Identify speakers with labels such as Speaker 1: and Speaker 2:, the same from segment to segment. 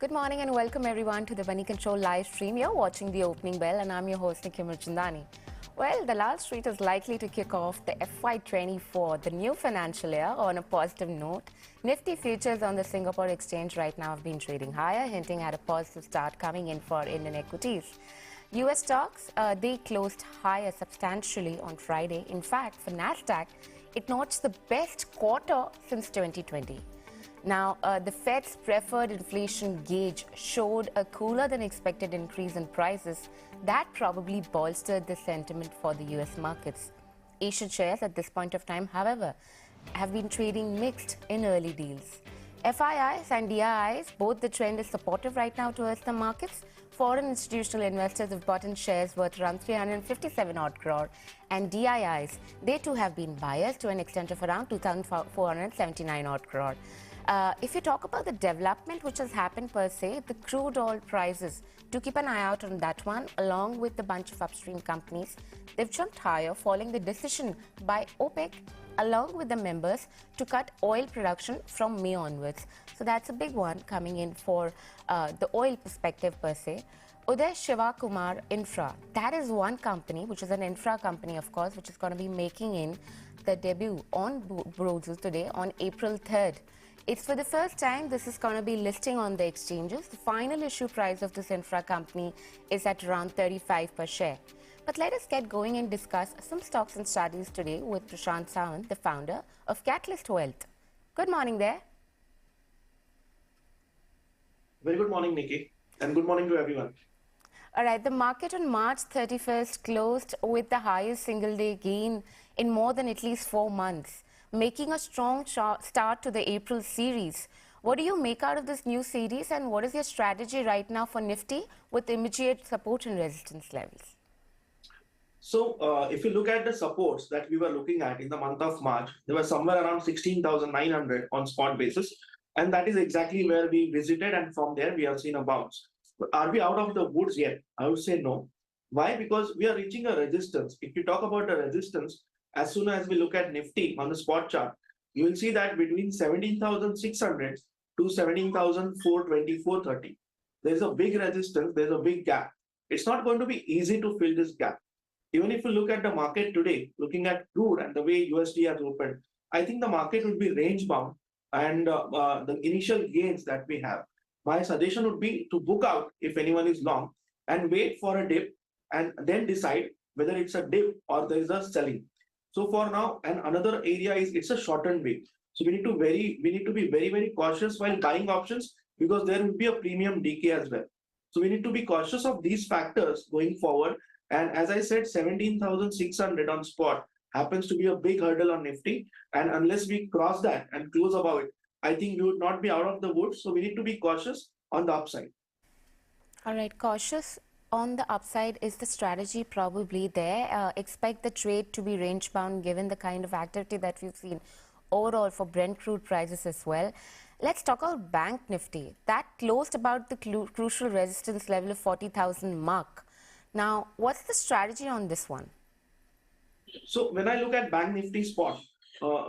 Speaker 1: Good morning and welcome everyone to the Moneycontrol live stream. You're watching the opening bell and I'm your host Nifty. Well, the last street is likely to kick off the FY24, the new financial year, on a positive note. Nifty futures on the Singapore exchange right now have been trading higher, hinting at a positive start coming in for Indian equities. US stocks, they closed higher substantially on Friday. In fact, for Nasdaq, it notched the best quarter since 2020. Now, the Fed's preferred inflation gauge showed a cooler than expected increase in prices that probably bolstered the sentiment for the US markets. Asian shares at this point of time, however, have been trading mixed in early deals. FIIs and DIIs, both the trend is supportive right now towards the markets. Foreign institutional investors have bought in shares worth around 357 odd crore, and DIIs, they too have been buyers to an extent of around 2,479 odd crore. If you talk about the development which has happened per se, the crude oil prices, do keep an eye out on that one, along with a bunch of upstream companies. They've jumped higher following the decision by OPEC, along with the members, to cut oil production from May onwards. So that's a big one coming in for the oil perspective per se. Uday Shiva Kumar Infra, that is one company, which is an infra company, of course, which is going to be making in the debut on Broadswell today on April 3rd. It's for the first time this is going to be listing on the exchanges. The final issue price of this infra company is at around 35 per share. But let us get going and discuss some stocks and strategies today with Prashant Sawant, the founder of Catalyst Wealth. Good morning there.
Speaker 2: Very good morning, Nikki, and good morning to everyone.
Speaker 1: All right, the market on March 31st closed with the highest single-day gain in more than at least 4 months, making a strong start to the April series. What do you make out of this new series, and what is your strategy right now for Nifty with immediate support and resistance levels?
Speaker 2: So, if you look at the supports that we were looking at in the month of March, they were somewhere around 16,900 on spot basis, and that is exactly where we visited, and from there we have seen a bounce. But are we out of the woods yet? I would say no. Why? Because we are reaching a resistance. If you talk about a resistance, as soon as we look at Nifty on the spot chart, you will see that between 17,600 to 17,420-430, there's a big resistance, there's a big gap. It's not going to be easy to fill this gap. Even if you look at the market today, looking at crude and the way USD has opened, I think the market would be range bound, and the initial gains that we have. My suggestion would be to book out if anyone is long and wait for a dip and then decide whether it's a dip or there is a selling. So for now, and another area is it's a shortened way. So we need to be very, very cautious while buying options, because there will be a premium decay as well. So we need to be cautious of these factors going forward. And as I said, 17,600 on spot happens to be a big hurdle on Nifty. And unless we cross that and close above it, I think we would not be out of the woods. So we need to be cautious on the upside.
Speaker 1: All right, cautious on the upside is the strategy probably there. Expect the trade to be range bound given the kind of activity that we've seen overall for Brent crude prices as well. Let's talk about Bank Nifty. That closed about the crucial resistance level of 40,000 mark. Now, what's the strategy on this one?
Speaker 2: So when I look at Bank Nifty spot,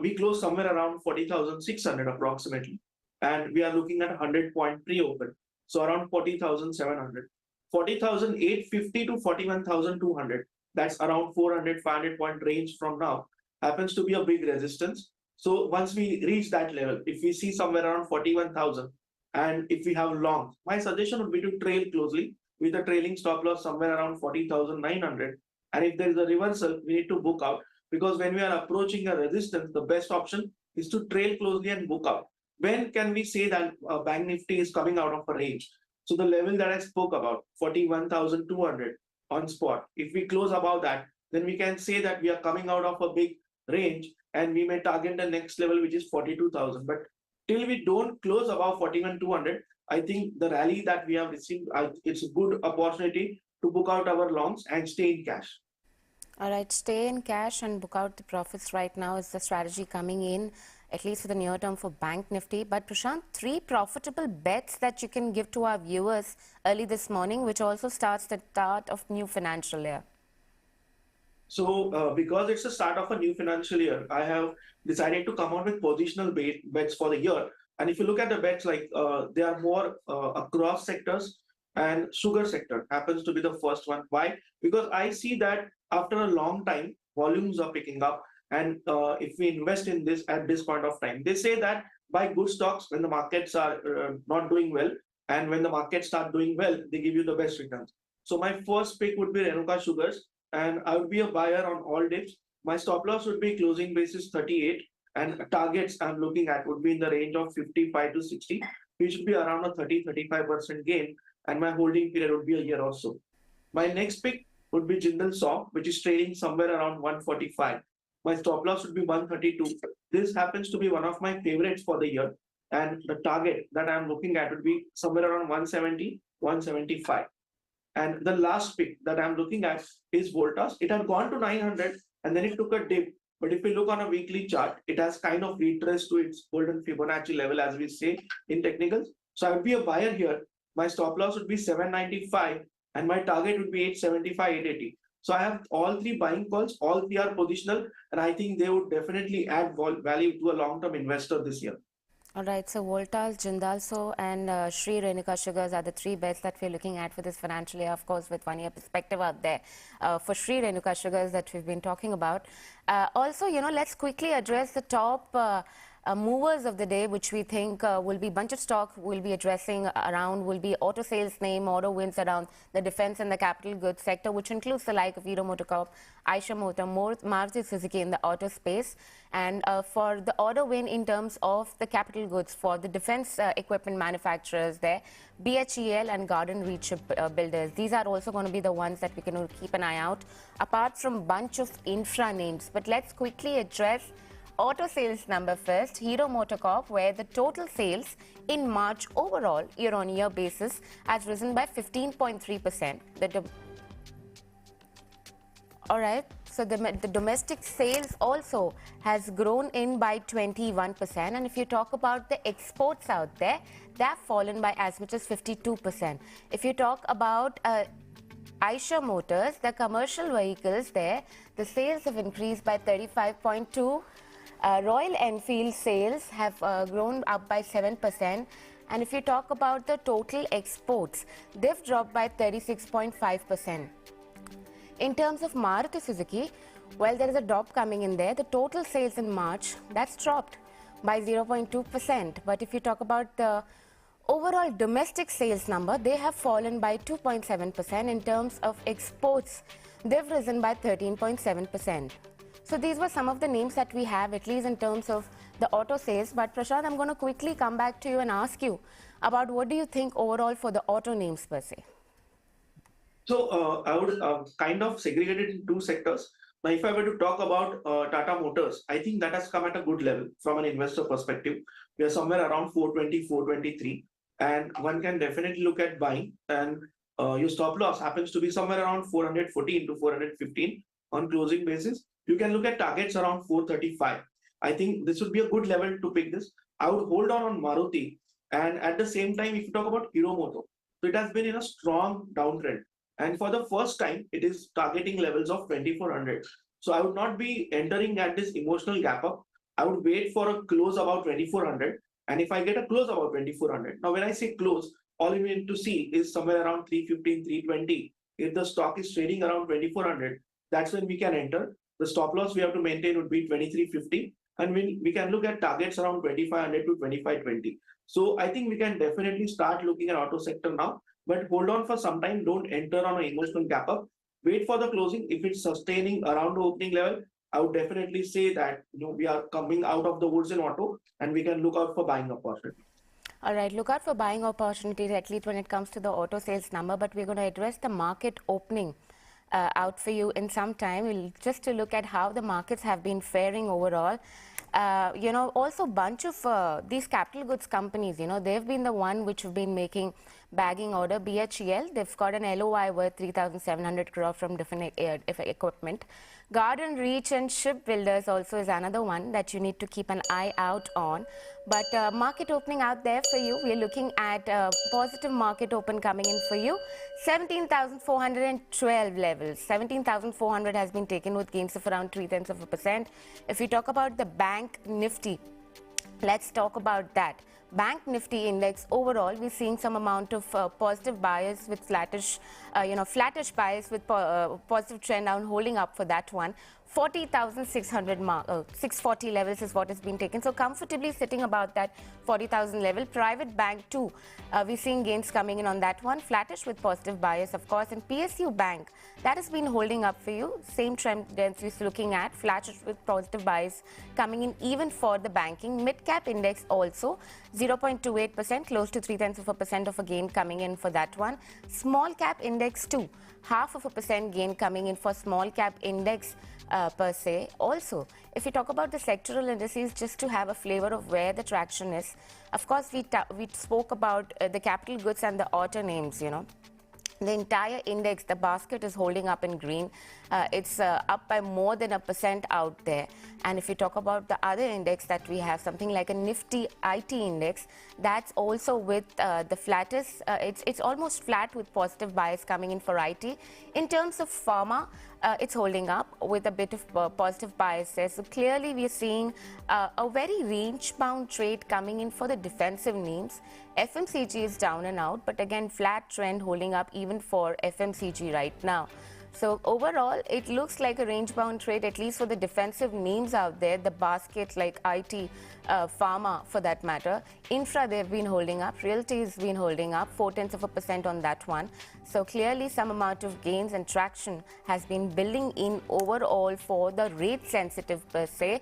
Speaker 2: we closed somewhere around 40,600 approximately. And we are looking at 100-point pre-open. So around 40,700. 40,850 to 41,200. That's around 400, 500-point range from now. Happens to be a big resistance. So once we reach that level, if we see somewhere around 41,000, and if we have long, my suggestion would be to trail closely with a trailing stop loss somewhere around 40,900. And if there is a reversal, we need to book out, because when we are approaching a resistance, the best option is to trail closely and book out. When can we say that Bank Nifty is coming out of a range? So the level that I spoke about, 41,200 on spot, if we close above that, then we can say that we are coming out of a big range and we may target the next level, which is 42,000. But till we don't close above 41,200, I think the rally that we have received, it's a good opportunity to book out our longs and stay in cash.
Speaker 1: All right, stay in cash and book out the profits right now is the strategy coming in, at least for the near term for Bank Nifty. But Prashant, 3 profitable bets that you can give to our viewers early this morning, which also starts the start of new financial year.
Speaker 2: So because it's the start of a new financial year, I have decided to come out with positional bets for the year. And if you look at the bets, like they are more across sectors, and sugar sector happens to be the first one. Why? Because I see that after a long time, volumes are picking up, and if we invest in this at this point of time, they say that buy good stocks when the markets are not doing well, and when the markets start doing well, they give you the best returns. So my first pick would be Renuka Sugars, and I would be a buyer on all dips. My stop loss would be closing basis 38, and targets I'm looking at would be in the range of 55 to 60, which should be around a 30-35% gain, and my holding period would be a year or so. My next pick would be Jindal Saw, which is trading somewhere around 145. My stop loss would be 132. This happens to be one of my favorites for the year, and the target that I'm looking at would be somewhere around 170, 175. And the last pick that I'm looking at is Voltas. It had gone to 900 and then it took a dip. But if you look on a weekly chart, it has kind of retraced to its golden Fibonacci level, as we say in technicals. So I would be a buyer here. My stop loss would be 795 and my target would be 875, 880. So I have all three buying calls, all three are positional, and I think they would definitely add value to a long-term investor this year.
Speaker 1: All right, so Voltas, Jindal Saw and Sri Renuka Sugars are the three bets that we're looking at for this financial year, of course, with 1 year perspective out there for Sri Renuka Sugars that we've been talking about. Also, let's quickly address the top movers of the day, which we think will be bunch of stock we'll be addressing around, will be auto sales name, auto wins around the defense and the capital goods sector, which includes the like of Hero Motocorp, Eicher Motors, Maruti Suzuki in the auto space. And for the order win in terms of the capital goods for the defense equipment manufacturers there, BHEL and Garden Reach Shipbuilders. These are also going to be the ones that we can keep an eye out, apart from bunch of infra names. But let's quickly address auto sales number first, Hero Motocorp, where the total sales in March overall year-on-year basis has risen by 15.3%. All right, so the domestic sales also has grown in by 21%. And if you talk about the exports out there, they have fallen by as much as 52%. If you talk about Eicher Motors, the commercial vehicles there, the sales have increased by 35.2%. Royal Enfield sales have grown up by 7%. And if you talk about the total exports, they've dropped by 36.5%. In terms of Maruti Suzuki, well, there is a drop coming in there. The total sales in March, that's dropped by 0.2%. But if you talk about the overall domestic sales number, they have fallen by 2.7%. In terms of exports, they've risen by 13.7%. So these were some of the names that we have, at least in terms of the auto sales. But Prashant, I'm going to quickly come back to you and ask you about what do you think overall for the auto names per se?
Speaker 2: So I would kind of segregate it in two sectors. Now, if I were to talk about Tata Motors, I think that has come at a good level from an investor perspective. We are somewhere around 420, 423, and one can definitely look at buying. And your stop loss happens to be somewhere around 414 to 415 on closing basis. You can look at targets around 435. I think this would be a good level to pick this. I would hold on Maruti. And at the same time, if you talk about Hero Moto, so it has been in a strong downtrend. And for the first time, it is targeting levels of 2400. So I would not be entering at this emotional gap up. I would wait for a close about 2400. And if I get a close about 2400, now when I say close, all you need to see is somewhere around 315, 320. If the stock is trading around 2400, that's when we can enter. The stop loss we have to maintain would be 2350, and we can look at targets around 2500 to 2520. So I think we can definitely start looking at auto sector now, but hold on for some time. Don't enter on an emotional gap up. Wait for the closing. If it's sustaining around the opening level, I would definitely say that we are coming out of the woods in auto, and we can look out for buying opportunities.
Speaker 1: All right, look out for buying opportunities, at least when it comes to the auto sales number. But we're going to address the market opening out for you in some time, just to look at how the markets have been faring overall. Also bunch of these capital goods companies, they've been the one which have been making bagging order. BHEL, they've got an LOI worth 3,700 crore from different equipment. Garden Reach and Shipbuilders also is another one that you need to keep an eye out on. But market opening out there for you, we're looking at positive market open coming in for you. 17,412 levels. 17,400 has been taken with gains of around 0.3%. If we talk about the bank Nifty, Let's talk about that. Bank Nifty index overall, we're seeing some amount of positive bias with flattish, flattish bias with positive trend down holding up for that one. 40,600 mark, 640 levels is what has been taken. So comfortably sitting about that 40,000 level. Private bank too, we're seeing gains coming in on that one. Flattish with positive bias, of course. And PSU bank, that has been holding up for you. Same trend we're looking at, flattish with positive bias coming in even for the banking. Mid cap index also 0.28%, close to 0.3% of a gain coming in for that one. Small cap index too, 0.5% gain coming in for small cap index. Per se. Also, if we talk about the sectoral indices, just to have a flavor of where the traction is, of course, we spoke about the capital goods and the auto names, The entire index, the basket is holding up in green. It's up by more than 1% out there. And if you talk about the other index that we have, something like a Nifty IT index, that's also with the flattest. It's almost flat with positive bias coming in for IT. In terms of pharma, it's holding up with a bit of positive bias there. So clearly we are seeing a very range-bound trade coming in for the defensive names. FMCG is down and out, but again, flat trend holding up even for FMCG right now. So overall, it looks like a range-bound trade, at least for the defensive names out there, the basket like IT, pharma for that matter. Infra, they've been holding up. Realty has been holding up, 0.4% on that one. So clearly some amount of gains and traction has been building in overall for the rate sensitive per se.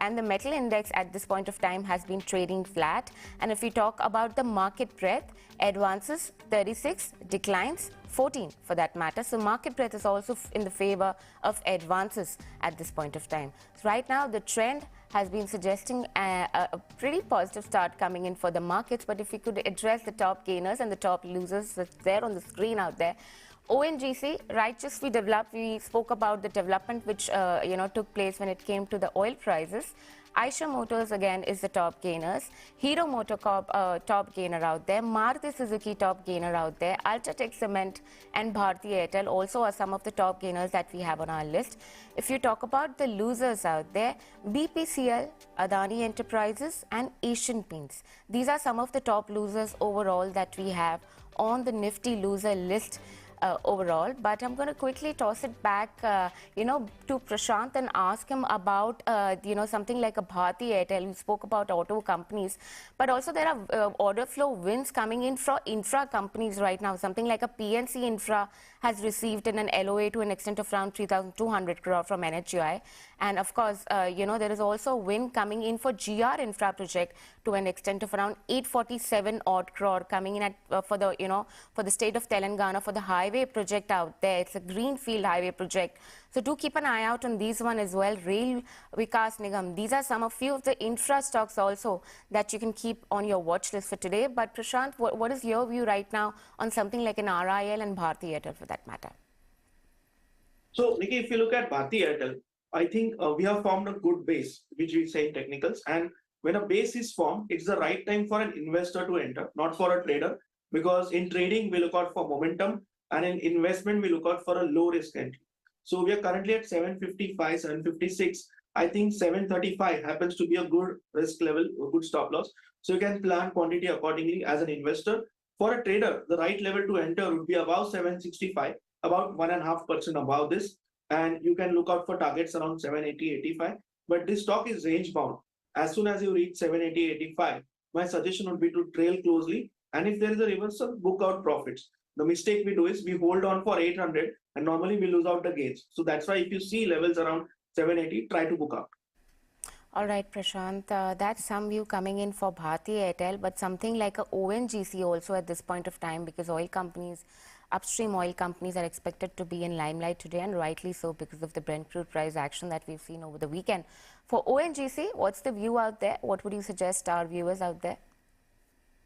Speaker 1: And the metal index at this point of time has been trading flat. And if we talk about the market breadth, advances 36, declines 14 for that matter. So market breadth is also in the favor of advances at this point of time. So right now the trend has been suggesting a pretty positive start coming in for the markets. But if we could address the top gainers and the top losers that's there on the screen out there. ONGC, right, just we spoke about the development which took place when it came to the oil prices. Eicher Motors again is the top gainers. Hero Motocorp top gainer out there. Maruti Suzuki top gainer out there. Ultratech Cement and Bharti Airtel also are some of the top gainers that we have on our list. If you talk about the losers out there, BPCL, Adani Enterprises and Asian Paints. These are some of the top losers overall that we have on the Nifty loser list. Overall, but I'm going to quickly toss it back, to Prashant and ask him about, something like a Bharti Airtel. We spoke about auto companies, but also there are order flow wins coming in for infra companies right now. Something like a PNC Infra has received an LOA to an extent of around 3,200 crore from NHUI. And of course, there is also a win coming in for GR Infra project to an extent of around 847 odd crore coming in at for the state of Telangana for the highway project out there. It's a greenfield highway project. So do keep an eye out on these one as well. Rail Vikas Nigam. These are some of few of the infra stocks also that you can keep on your watch list for today. But Prashant, what is your view right now on something like an RIL and Bharti Airtel for that matter?
Speaker 2: So Nikki, if you look at Bharti Airtel, I think we have formed a good base, which we say in technicals. And when a base is formed, it's the right time for an investor to enter, not for a trader. Because in trading, we look out for momentum, and in investment, we look out for a low risk entry. So we are currently at 755, 756. I think 735 happens to be a good risk level, a good stop loss. So you can plan quantity accordingly as an investor. For a trader, the right level to enter would be above 765, about 1.5% above this. And you can look out for targets around 780, 85. But this stock is range bound. As soon as you reach 780, 85, my suggestion would be to trail closely. And if there is a reversal, book out profits. The mistake we do is we hold on for 800 and normally we lose out the gains. So that's why if you see levels around 780, try to book out.
Speaker 1: All right, Prashant, that's some view coming in for Bharti Airtel, but something like a ONGC also at this point of time, because oil companies, upstream oil companies are expected to be in limelight today, and rightly so because of the Brent crude price action that we've seen over the weekend. For ONGC, what's the view out there? What would you suggest our viewers out there?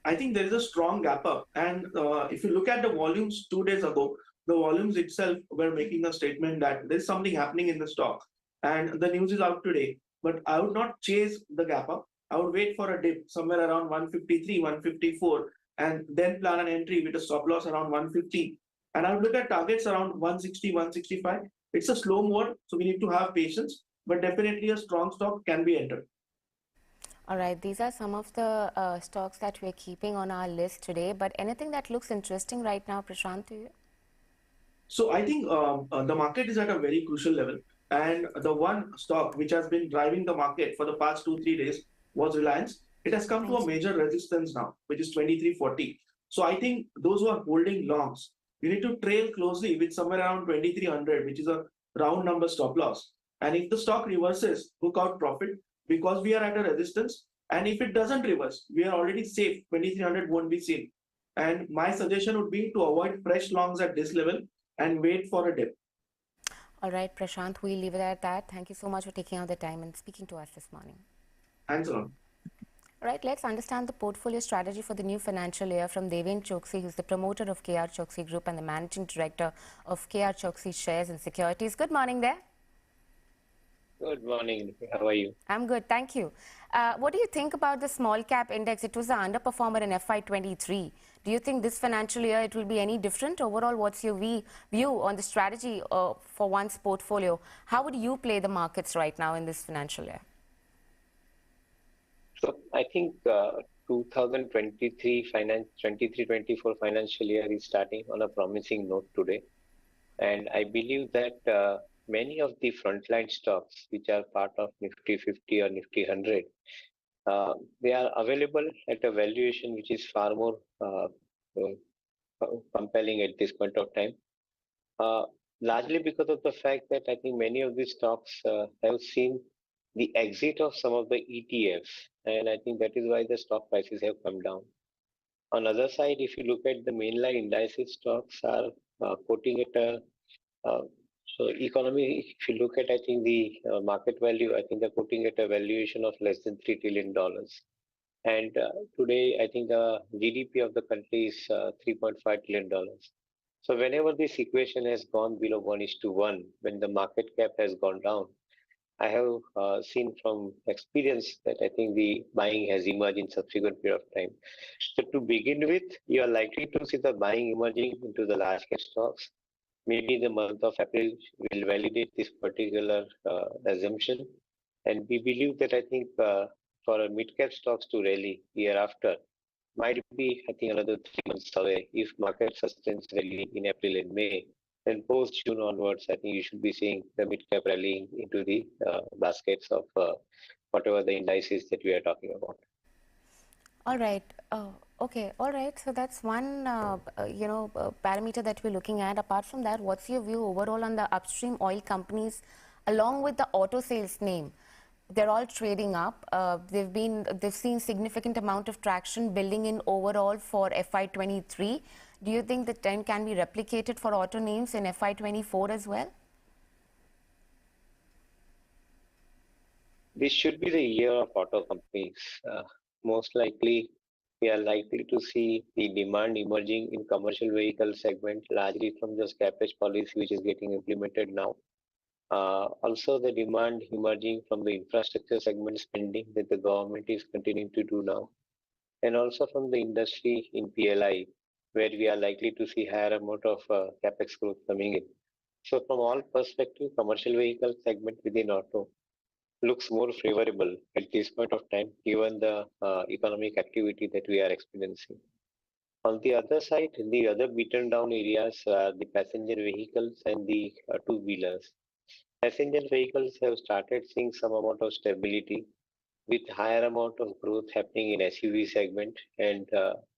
Speaker 2: I think there is a strong gap up. And if you look at the volumes 2 days ago, the volumes itself were making a statement that there's something happening in the stock. And the news is out today. But I would not chase the gap up. I would wait for a dip somewhere around 153, 154, and then plan an entry with a stop loss around 150. And I would look at targets around 160, 165. It's a slow mode, so we need to have patience. But definitely a strong stock can be entered.
Speaker 1: All right, these are some of the stocks that we're keeping on our list today, but anything that looks interesting right now, Prashant, to you?
Speaker 2: So I think the market is at a very crucial level. And the one stock which has been driving the market for the past 2, 3 days was Reliance. It has come to
Speaker 1: Thank
Speaker 2: a
Speaker 1: you.
Speaker 2: major resistance now, which is 2340. So I think those who are holding longs, you need to trail closely with somewhere around 2300, which is a round number stop loss. And if the stock reverses, book out profit because we are at a resistance. And if it doesn't reverse, we are already safe. 2300 won't be seen. And my suggestion would be to avoid fresh longs at this level and wait for a dip.
Speaker 1: All right, Prashant, we'll leave it at that. Thank you so much for taking out the time and speaking to us this morning.
Speaker 2: Thanks a lot.
Speaker 1: All right, let's understand the portfolio strategy for the new financial year from Devin Choksi, who's the promoter of KR Choksi Group and the managing director of KR Choksi Shares and Securities. Good morning there.
Speaker 3: Good morning. How are you?
Speaker 1: I'm good, thank you. What do you think about the small cap index? It was an underperformer in FY23. Do you think this financial year it will be any different? Overall, what's your view on the strategy for one's portfolio? How would you play the markets right now in this financial year?
Speaker 3: So I think 2023-24 financial year is starting on a promising note today. And I believe that many of the frontline stocks, which are part of Nifty 50 or Nifty 100, they are available at a valuation which is far more compelling at this point of time. Largely because of the fact that I think many of these stocks have seen the exit of some of the ETFs, and I think that is why the stock prices have come down. On the other side, if you look at the mainline indices, stocks are quoting at a so economy, if you look at, I think the market value, I think they're quoting at a valuation of less than $3 trillion. And today, I think the GDP of the country is $3.5 trillion. So whenever this equation has gone below 1:1, when the market cap has gone down, I have seen from experience that I think the buying has emerged in subsequent period of time. So to begin with, you are likely to see the buying emerging into the large cap stocks. Maybe the month of April will validate this particular assumption. And we believe that I think for a mid-cap stocks to rally year after might be, I think, another 3 months away. If market sustains rally in April and May, then post-June onwards, I think you should be seeing the mid-cap rallying into the baskets of whatever the indices that we are talking about.
Speaker 1: All right. Okay. All right. So that's one, parameter that we're looking at. Apart from that, what's your view overall on the upstream oil companies, along with the auto sales name? They're all trading up. They've seen significant amount of traction building in overall for FY23. Do you think the trend can be replicated for auto names in FY24 as well?
Speaker 3: This should be the year of auto companies. Most likely, we are likely to see the demand emerging in commercial vehicle segment, largely from the scrappage policy which is getting implemented now. Also, the demand emerging from the infrastructure segment spending that the government is continuing to do now, and also from the industry in PLI, where we are likely to see higher amount of capex growth coming in. So, from all perspectives, commercial vehicle segment within auto looks more favorable at this point of time, given the economic activity that we are experiencing. On the other side, the other beaten down areas are the passenger vehicles and the two-wheelers. Passenger vehicles have started seeing some amount of stability with higher amount of growth happening in SUV segment and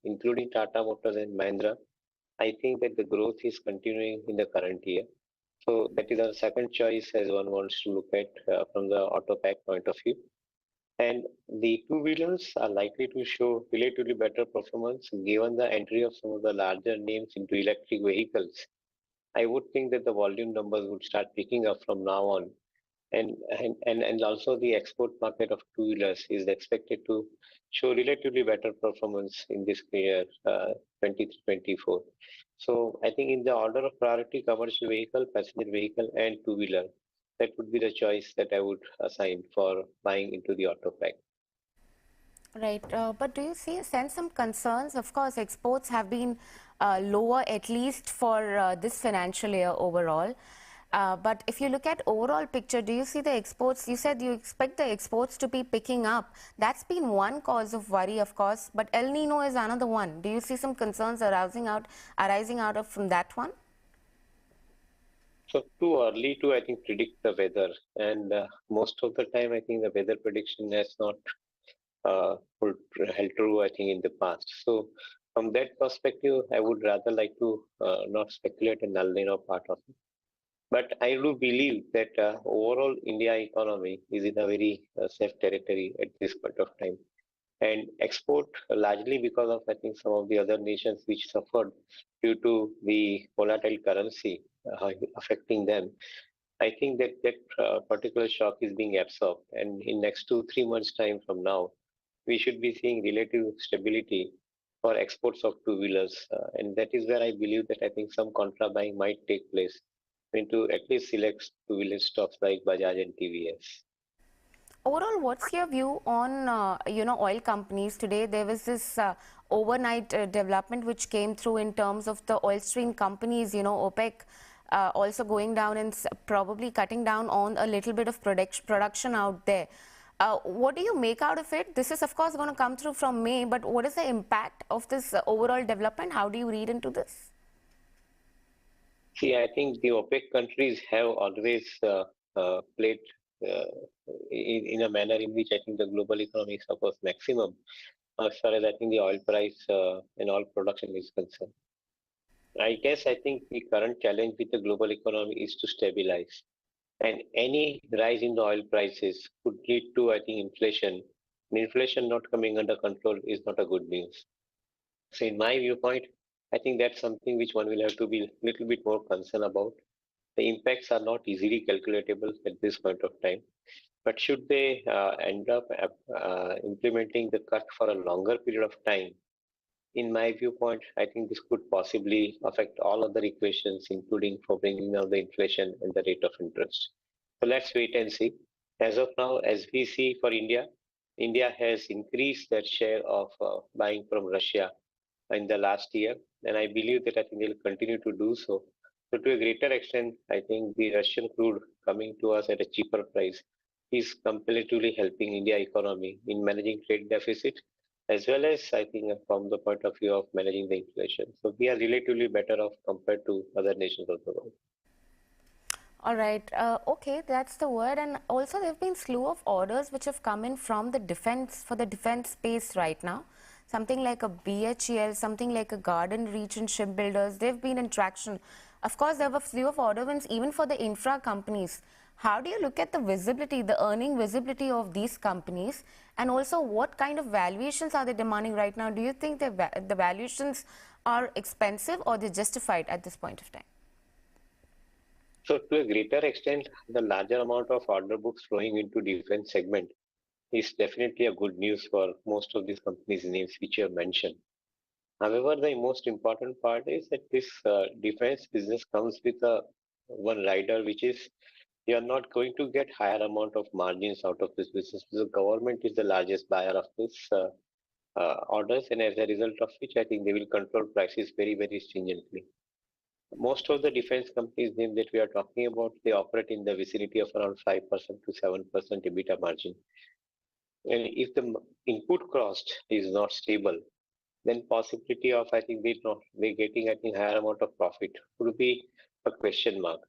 Speaker 3: including Tata Motors and Mahindra. I think that the growth is continuing in the current year. So that is our second choice as one wants to look at from the auto pack point of view. And the two-wheelers are likely to show relatively better performance given the entry of some of the larger names into electric vehicles. I would think that the volume numbers would start picking up from now on. And also the export market of two-wheelers is expected to show relatively better performance in this year, 2024. So I think in the order of priority, commercial vehicle, passenger vehicle, and two-wheeler, that would be the choice that I would assign for buying into the auto pack.
Speaker 1: Right, but do you sense some concerns? Of course, exports have been lower, at least for this financial year overall. But if you look at overall picture, do you see the exports? You said you expect the exports to be picking up. That's been one cause of worry, of course, but El Nino is another one. Do you see some concerns arising out of from that one?
Speaker 3: So too early to, I think, predict the weather. And most of the time, I think the weather prediction has not held true, I think, in the past. So from that perspective, I would rather like to not speculate in El Nino part of it. But I do believe that overall India economy is in a very safe territory at this point of time. And export largely because of, I think, some of the other nations which suffered due to the volatile currency affecting them. I think that particular shock is being absorbed, and in next 2-3 months time from now, we should be seeing relative stability for exports of two-wheelers, and that is where I believe that I think some contra buying might take place into at least select two-wheeler stocks like Bajaj and TVS.
Speaker 1: Overall, what's your view on oil companies today? There was this overnight development which came through in terms of the oil stream companies, OPEC also going down and probably cutting down on a little bit of production out there. What do you make out of it? This is of course going to come through from May, but what is the impact of this overall development? How do you read into this?
Speaker 3: See, I think the OPEC countries have always played in a manner in which I think the global economy suffers maximum as far as I think the oil price and oil production is concerned. I guess I think the current challenge with the global economy is to stabilize. And any rise in the oil prices could lead to, I think, inflation. And inflation not coming under control is not a good news. So in my viewpoint, I think that's something which one will have to be a little bit more concerned about. The impacts are not easily calculatable at this point of time. But should they end up implementing the cut for a longer period of time, in my viewpoint, I think this could possibly affect all other equations, including for bringing down the inflation and the rate of interest. So let's wait and see. As of now, as we see for India, India has increased their share of buying from Russia in the last year, and I believe that I think they'll continue to do so. So to a greater extent, I think the Russian crude coming to us at a cheaper price is comparatively helping India economy in managing trade deficit, as well as I think from the point of view of managing the inflation. So we are relatively better off compared to other nations of the world.
Speaker 1: All right. Okay, that's the word. And also there have been slew of orders which have come in from the defense, for the defense space right now. Something like a BHEL, something like a Garden Region Shipbuilders, they've been in traction. Of course, there were slew of order wins even for the infra companies. How do you look at the visibility, the earning visibility of these companies? And also, what kind of valuations are they demanding right now? Do you think the valuations are expensive or they're justified at this point of time?
Speaker 3: So to a greater extent, the larger amount of order books flowing into defense segment is definitely a good news for most of these companies' names which you have mentioned. However, the most important part is that this defense business comes with one rider, which is you are not going to get higher amount of margins out of this business. The government is the largest buyer of this orders, and as a result of which, I think they will control prices very, very stringently. Most of the defense companies name that we are talking about, they operate in the vicinity of around 5% to 7% EBITDA margin. And if the input cost is not stable, then possibility of I think they getting I think higher amount of profit would be a question mark.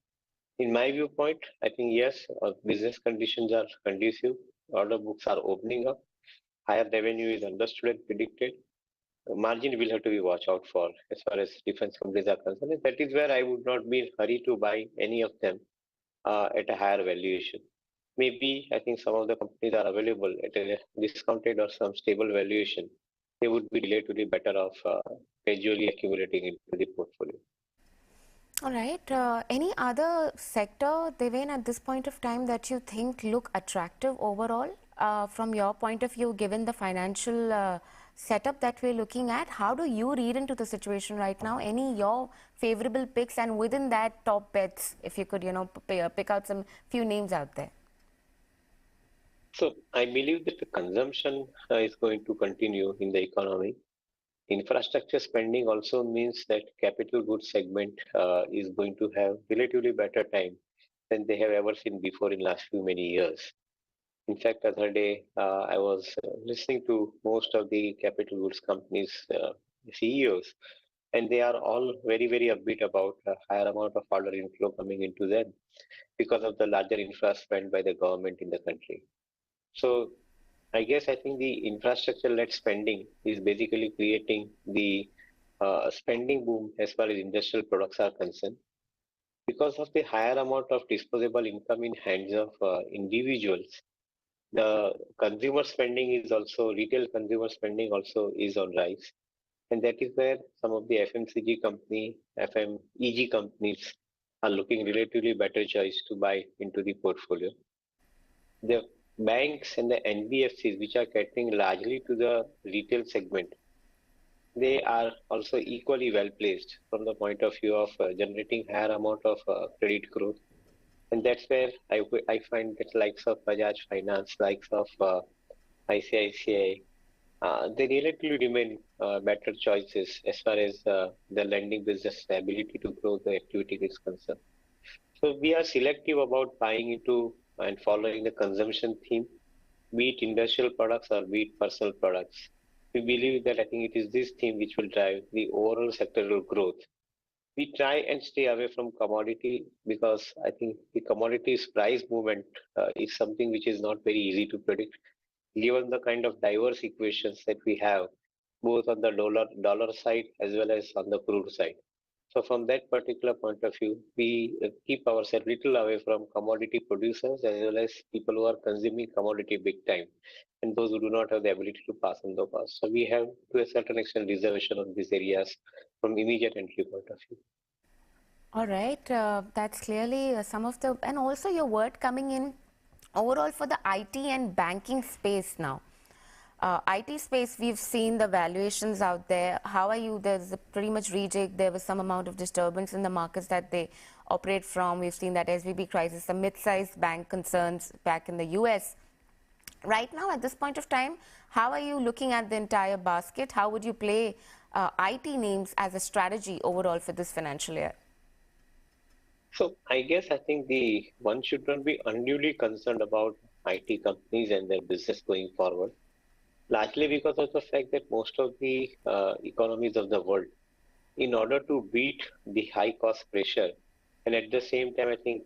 Speaker 3: In my viewpoint, I think yes, business conditions are conducive, order books are opening up, higher revenue is understood and predicted. Margin will have to be watched out for as far as defense companies are concerned. And that is where I would not be in a hurry to buy any of them at a higher valuation. Maybe I think some of the companies are available at a discounted or some stable valuation. They would be relatively better off gradually accumulating into the portfolio.
Speaker 1: All right. Any other sector, Deven, at this point of time that you think look attractive overall from your point of view, given the financial setup that we're looking at? How do you read into the situation right now? Any your favorable picks, and within that top bets, if you could, pick out some few names out there?
Speaker 3: So I believe that the consumption is going to continue in the economy. Infrastructure spending also means that capital goods segment is going to have relatively better time than they have ever seen before in last few many years. In fact, the other day, I was listening to most of the capital goods companies CEOs, and they are all very, very upbeat about a higher amount of order inflow coming into them because of the larger infra spent by the government in the country. So I think the infrastructure-led spending is basically creating the spending boom as far as industrial products are concerned. Because of the higher amount of disposable income in hands of individuals, the consumer spending is also, retail consumer spending also is on rise. And that is where some of the FMEG companies are looking relatively better choice to buy into the portfolio. The banks and the NBFCs, which are catering largely to the retail segment, they are also equally well placed from the point of view of generating higher amount of credit growth. And that's where I find that likes of Bajaj Finance, likes of ICICI, they relatively remain better choices as far as the lending business ability to grow the activity is concerned. So we are selective about buying into and following the consumption theme, be it industrial products or be it personal products. We believe that I think it is this theme which will drive the overall sectoral growth. We try and stay away from commodity because I think the commodities price movement is something which is not very easy to predict, given the kind of diverse equations that we have, both on the dollar side as well as on the crude side. So from that particular point of view, we keep ourselves little away from commodity producers as well as people who are consuming commodity big time, and those who do not have the ability to pass on the cost. So we have, to a certain extent, reservation on these areas from immediate entry point of view.
Speaker 1: All right, that's clearly some of the, and also your word coming in overall for the IT and banking space now. IT space, we've seen the valuations out there. How are you? There's a pretty much rejig. There was some amount of disturbance in the markets that they operate from. We've seen that SVB crisis, some mid-sized bank concerns back in the US. Right now, at this point of time, how are you looking at the entire basket? How would you play IT names as a strategy overall for this financial year?
Speaker 3: So I think the one should not be unduly concerned about IT companies and their business going forward, largely because of the fact that most of the economies of the world, in order to beat the high cost pressure and at the same time, I think,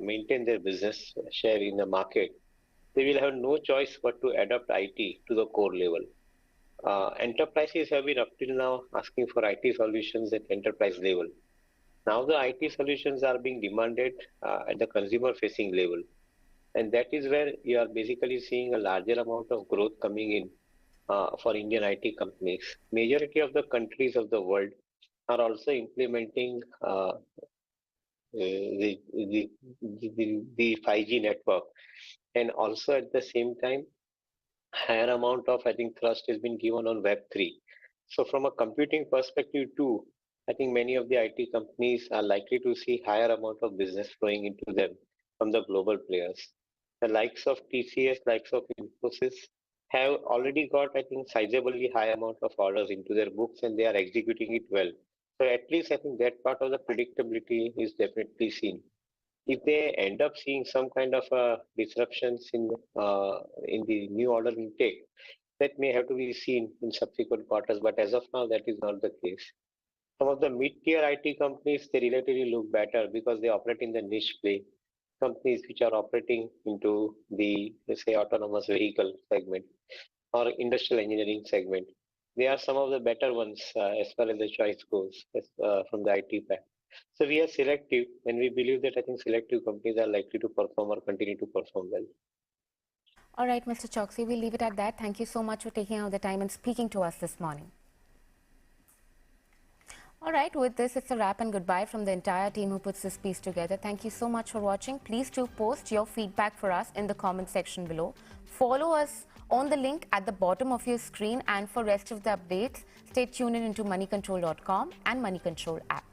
Speaker 3: maintain their business share in the market, they will have no choice but to adapt IT to the core level. Enterprises have been up till now asking for IT solutions at enterprise level. Now the IT solutions are being demanded at the consumer facing level. And that is where you are basically seeing a larger amount of growth coming in for Indian IT companies. Majority of the countries of the world are also implementing the 5G network. And also at the same time, higher amount of, I think, thrust has been given on Web3. So from a computing perspective too, I think many of the IT companies are likely to see higher amount of business flowing into them from the global players. The likes of TCS, likes of Infosys have already got, I think, sizably high amount of orders into their books and they are executing it well. So at least I think that part of the predictability is definitely seen. If they end up seeing some kind of disruptions in the new order intake, that may have to be seen in subsequent quarters. But as of now, that is not the case. Some of the mid-tier IT companies, they relatively look better because they operate in the niche play. Companies which are operating into the, let's say, autonomous vehicle segment or industrial engineering segment, they are some of the better ones as far as the choice goes from the IT pack. So we are selective, and we believe that I think selective companies are likely to perform or continue to perform well.
Speaker 1: All right, Mr. Choksey, we'll leave it at that. Thank you so much for taking out the time and speaking to us this morning. All right, with this, it's a wrap and goodbye from the entire team who puts this piece together. Thank you so much for watching. Please do post your feedback for us in the comment section below. Follow us on the link at the bottom of your screen, and for rest of the updates, stay tuned into moneycontrol.com and Moneycontrol app.